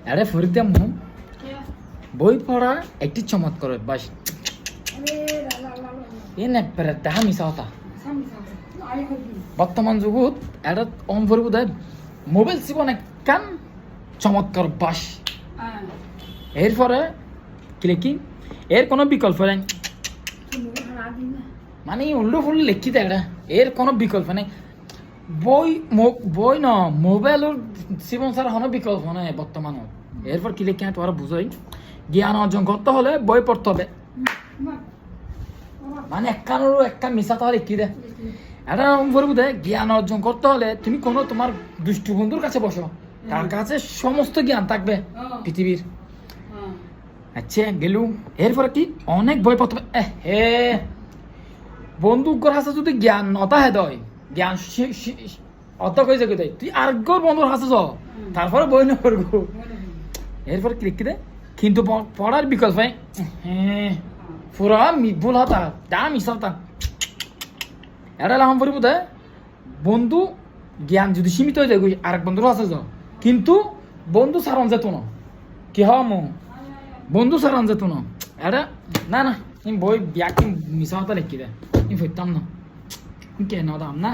আরে ফরিদা মুহ বই পড়া একটি চমৎকার অভ্যাস এ নেপেরে দেখা মিশা কথা বর্তমান যুগত এটা অম্ফরিব দেয় মোবাইল জীবন একখান চমৎকার অভ্যাস এরপরে কি এর কোনো বিকল্প নেই মানে উল্টো ফুল লিখি দেয় এটা এর কোনো বিকল্প নেই বই ন মোবাইলের জীবন ছাড়া কোনো বিকল্প নেই বর্তমানত এরপর কি লিখি তোরা বুঝাই জ্ঞান অর্জন করতে হলে বই পড়তে হবে মানে একখান মিশা তাহলে লিখি দে এটা বলবো দে জ্ঞান অর্জন করতে হলে তুমি কোনো তোমার দুষ্টু বন্ধুর কাছে বসো তার কাছে সমস্ত জ্ঞান থাকবে পৃথিবীর আচ্ছা গেলুম এরপরে কি অনেক বই পড়তে হবে হে বন্ধুর কাছে যদি জ্ঞান নতা হে দয় জ্ঞান অত কই যাকে দেয় তুই আরেকবার বন্ধুর কাছে যাও তারপরে বই না পড়বো এরপরে কি লিখি দে কিন্তু পড়ার বিকল্প হ্যাঁ পুরা ভুল হতা যা মিশা হতা এটা লাম পড়বো দে বন্ধু জ্ঞান যদি সীমিত হয়ে যায় আরেক বন্ধুর কাছে যাও কিন্তু বন্ধু সারণ যেত না কি হওয়া মো বন্ধু সারণ যেত না এটা না না বই ব্যাগ মিশা হতা লিখি দে আমি ফিরতাম না কেন দাম না